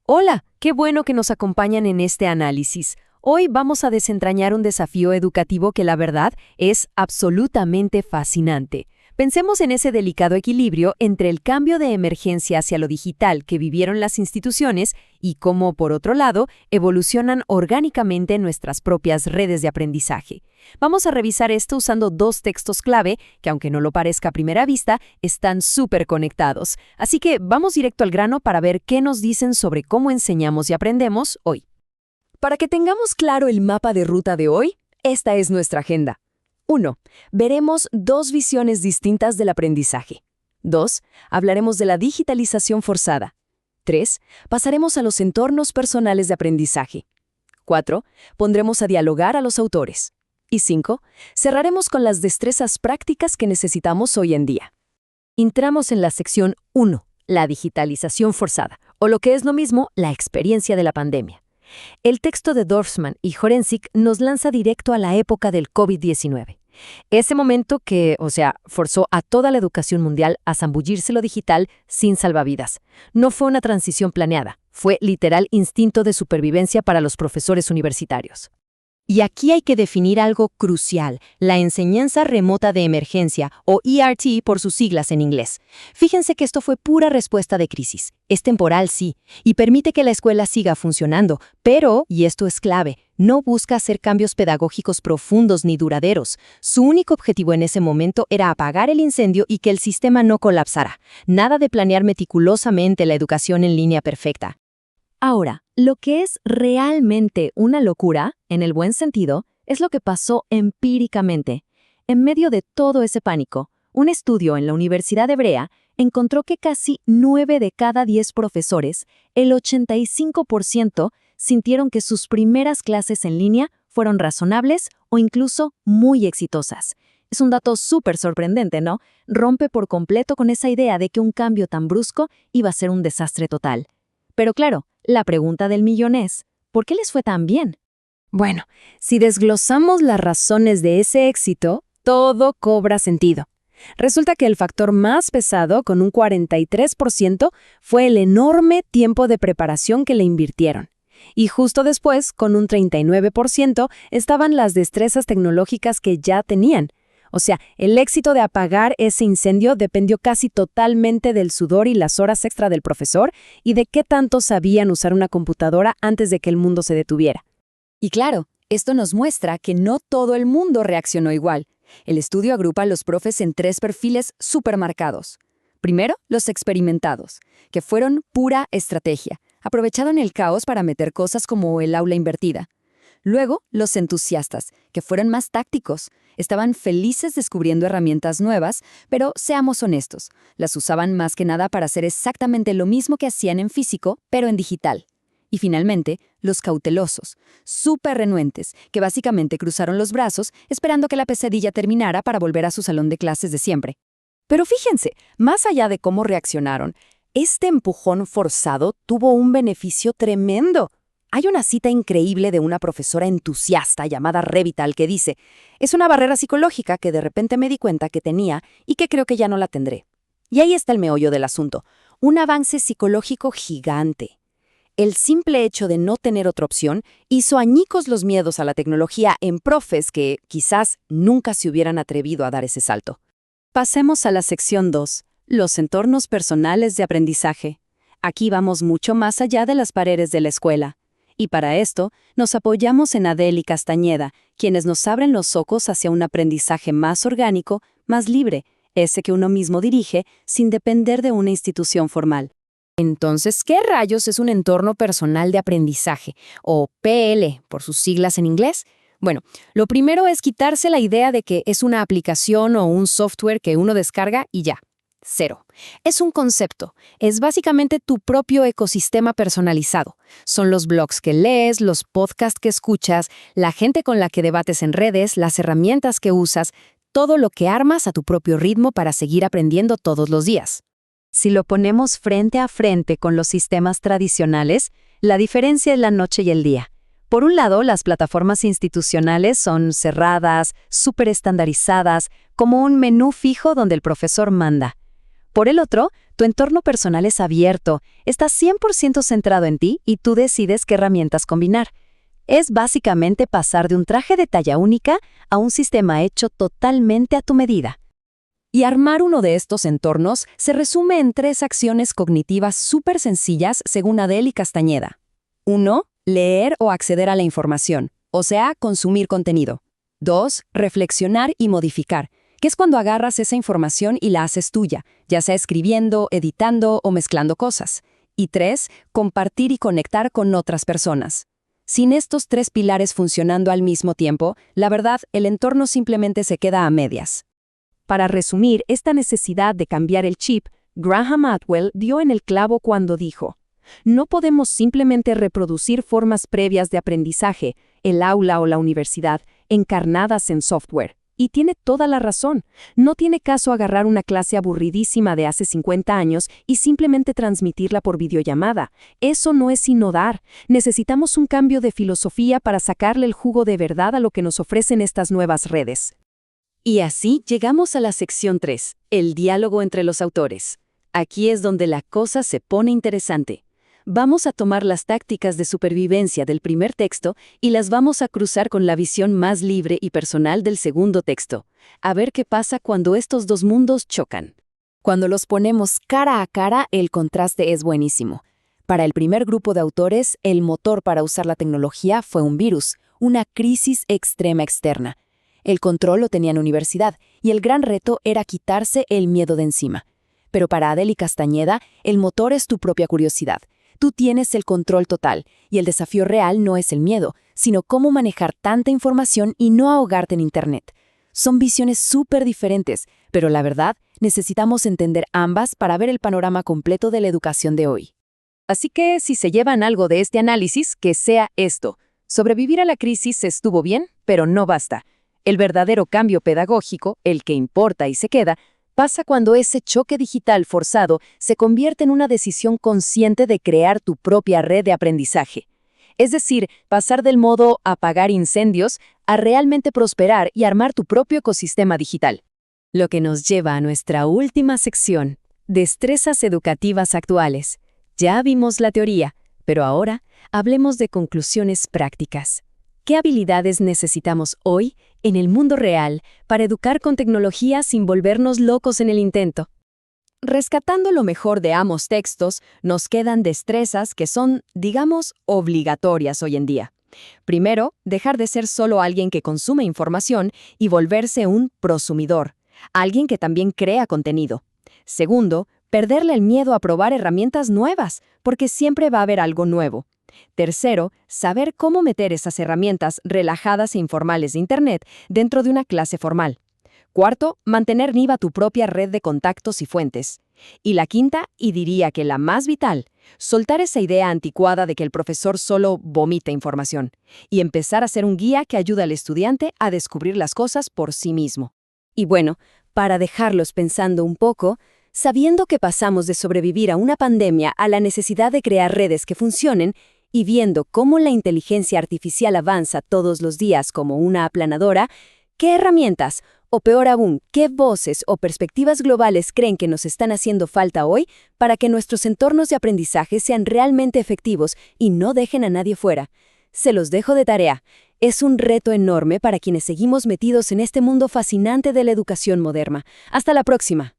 Hola, qué bueno que nos acompañan en este análisis. Hoy vamos a desentrañar un desafío educativo que la verdad es absolutamente fascinante. Pensemos en ese delicado equilibrio entre el cambio de emergencia hacia lo digital que vivieron las instituciones y cómo, por otro lado, evolucionan orgánicamente nuestras propias redes de aprendizaje. Vamos a revisar esto usando dos textos clave que, aunque no lo parezca a primera vista, están súper conectados. Así que vamos directo al grano para ver qué nos dicen sobre cómo enseñamos y aprendemos hoy. Para que tengamos claro el mapa de ruta de hoy, esta es nuestra agenda. 1. Veremos dos visiones distintas del aprendizaje. 2. Hablaremos de la digitalización forzada. 3. Pasaremos a los entornos personales de aprendizaje. 4. Pondremos a dialogar a los autores. Y 5. Cerraremos con las destrezas prácticas que necesitamos hoy en día. Entramos en la sección 1, la digitalización forzada, o lo que es lo mismo, la experiencia de la pandemia. El texto de Dorfman y Horensic nos lanza directo a la época del COVID-19. Ese momento que, forzó a toda la educación mundial a zambullirse lo digital sin salvavidas. No fue una transición planeada, fue literal instinto de supervivencia para los profesores universitarios. Y aquí hay que definir algo crucial, la enseñanza remota de emergencia, o ERT por sus siglas en inglés. Fíjense que esto fue pura respuesta de crisis. Es temporal, sí, y permite que la escuela siga funcionando, pero, y esto es clave, no busca hacer cambios pedagógicos profundos ni duraderos. Su único objetivo en ese momento era apagar el incendio y que el sistema no colapsara. Nada de planear meticulosamente la educación en línea perfecta. Ahora, lo que es realmente una locura, en el buen sentido, es lo que pasó empíricamente. En medio de todo ese pánico, un estudio en la Universidad Hebrea encontró que casi 9 de cada 10 profesores, el 85%, sintieron que sus primeras clases en línea fueron razonables o incluso muy exitosas. Es un dato súper sorprendente, ¿no? Rompe por completo con esa idea de que un cambio tan brusco iba a ser un desastre total. Pero claro, la pregunta del millón es, ¿por qué les fue tan bien? Bueno, si desglosamos las razones de ese éxito, todo cobra sentido. Resulta que el factor más pesado, con un 43%, fue el enorme tiempo de preparación que le invirtieron. Y justo después, con un 39%, estaban las destrezas tecnológicas que ya tenían. O sea, el éxito de apagar ese incendio dependió casi totalmente del sudor y las horas extra del profesor y de qué tanto sabían usar una computadora antes de que el mundo se detuviera. Y claro, esto nos muestra que no todo el mundo reaccionó igual. El estudio agrupa a los profes en 3 perfiles supermarcados. Primero, los experimentados, que fueron pura estrategia. Aprovecharon el caos para meter cosas como el aula invertida. Luego, los entusiastas, que fueron más tácticos. Estaban felices descubriendo herramientas nuevas, pero seamos honestos, las usaban más que nada para hacer exactamente lo mismo que hacían en físico, pero en digital. Y finalmente, los cautelosos, súper renuentes, que básicamente cruzaron los brazos esperando que la pesadilla terminara para volver a su salón de clases de siempre. Pero fíjense, más allá de cómo reaccionaron, este empujón forzado tuvo un beneficio tremendo. Hay una cita increíble de una profesora entusiasta llamada Revital que dice, es una barrera psicológica que de repente me di cuenta que tenía y que creo que ya no la tendré. Y ahí está el meollo del asunto, un avance psicológico gigante. El simple hecho de no tener otra opción hizo añicos los miedos a la tecnología en profes que quizás nunca se hubieran atrevido a dar ese salto. Pasemos a la sección 2, los entornos personales de aprendizaje. Aquí vamos mucho más allá de las paredes de la escuela. Y para esto, nos apoyamos en Adele y Castañeda, quienes nos abren los ojos hacia un aprendizaje más orgánico, más libre, ese que uno mismo dirige sin depender de una institución formal. Entonces, ¿qué rayos es un entorno personal de aprendizaje, o PL, por sus siglas en inglés? Bueno, lo primero es quitarse la idea de que es una aplicación o un software que uno descarga y ya. 0. Es un concepto. Es básicamente tu propio ecosistema personalizado. Son los blogs que lees, los podcasts que escuchas, la gente con la que debates en redes, las herramientas que usas, todo lo que armas a tu propio ritmo para seguir aprendiendo todos los días. Si lo ponemos frente a frente con los sistemas tradicionales, la diferencia es la noche y el día. Por un lado, las plataformas institucionales son cerradas, súper estandarizadas, como un menú fijo donde el profesor manda. Por el otro, Tu entorno personal es abierto, está 100% centrado en ti y tú decides qué herramientas combinar. Es básicamente pasar de un traje de talla única a un sistema hecho totalmente a tu medida. Y armar uno de estos entornos se resume en 3 acciones cognitivas súper sencillas según Adele y Castañeda. 1. Leer o acceder a la información, o sea, consumir contenido. 2. Reflexionar y modificar, que es cuando agarras esa información y la haces tuya, ya sea escribiendo, editando o mezclando cosas. Y 3. Compartir y conectar con otras personas. Sin estos 3 pilares funcionando al mismo tiempo, la verdad, el entorno simplemente se queda a medias. Para resumir esta necesidad de cambiar el chip, Graham Atwell dio en el clavo cuando dijo: no podemos simplemente reproducir formas previas de aprendizaje, el aula o la universidad, encarnadas en software. Y tiene toda la razón. No tiene caso agarrar una clase aburridísima de hace 50 años y simplemente transmitirla por videollamada. Eso no es innovar. Necesitamos un cambio de filosofía para sacarle el jugo de verdad a lo que nos ofrecen estas nuevas redes. Y así llegamos a la sección 3, el diálogo entre los autores. Aquí es donde la cosa se pone interesante. Vamos a tomar las tácticas de supervivencia del primer texto y las vamos a cruzar con la visión más libre y personal del segundo texto. A ver qué pasa cuando estos dos mundos chocan. Cuando los ponemos cara a cara, el contraste es buenísimo. Para el primer grupo de autores, el motor para usar la tecnología fue un virus, una crisis extrema externa. El control lo tenía en universidad y el gran reto era quitarse el miedo de encima. Pero para Adele y Castañeda, el motor es tu propia curiosidad. Tú tienes el control total y el desafío real no es el miedo, sino cómo manejar tanta información y no ahogarte en Internet. Son visiones súper diferentes, pero la verdad, necesitamos entender ambas para ver el panorama completo de la educación de hoy. Así que, si se llevan algo de este análisis, que sea esto. Sobrevivir a la crisis estuvo bien, pero no basta. El verdadero cambio pedagógico, el que importa y se queda, pasa cuando ese choque digital forzado se convierte en una decisión consciente de crear tu propia red de aprendizaje. Es decir, pasar del modo apagar incendios a realmente prosperar y armar tu propio ecosistema digital. Lo que nos lleva a nuestra última sección, destrezas educativas actuales. Ya vimos la teoría, pero ahora hablemos de conclusiones prácticas. ¿Qué habilidades necesitamos hoy, en el mundo real, para educar con tecnología sin volvernos locos en el intento? Rescatando lo mejor de ambos textos, nos quedan destrezas que son, digamos, obligatorias hoy en día. Primero, dejar de ser solo alguien que consume información y volverse un prosumidor, alguien que también crea contenido. Segundo, perderle el miedo a probar herramientas nuevas, porque siempre va a haber algo nuevo. Tercero, saber cómo meter esas herramientas relajadas e informales de Internet dentro de una clase formal. Cuarto, mantener viva tu propia red de contactos y fuentes. Y la quinta, y diría que la más vital, soltar esa idea anticuada de que el profesor solo vomita información y empezar a ser un guía que ayuda al estudiante a descubrir las cosas por sí mismo. Y bueno, para dejarlos pensando un poco, sabiendo que pasamos de sobrevivir a una pandemia a la necesidad de crear redes que funcionen, y viendo cómo la inteligencia artificial avanza todos los días como una aplanadora, ¿qué herramientas, o peor aún, qué voces o perspectivas globales creen que nos están haciendo falta hoy para que nuestros entornos de aprendizaje sean realmente efectivos y no dejen a nadie fuera? Se los dejo de tarea. Es un reto enorme para quienes seguimos metidos en este mundo fascinante de la educación moderna. Hasta la próxima.